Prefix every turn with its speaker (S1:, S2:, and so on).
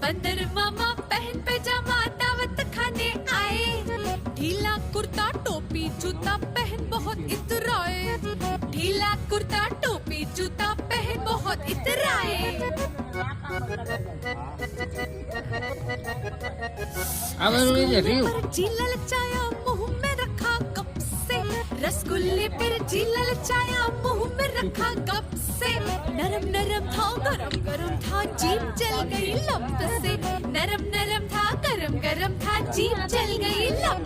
S1: बंदर मामा पहन पैजामा दावत खाने आए। ढीला कुर्ता टोपी जूता पहन बहुत इतराए। ढीला कुर्ता टोपी जूता पहन बहुत इतराए। पर जी ललचाया मुंह में रखा कप से। रसगुल्ले पर जी ललचाया मुंह में रखा कप से। नरम नरम था गरम गरम था जीभ जल गई लंप से। नरम नरम था गरम गरम था जीभ जल गई लंप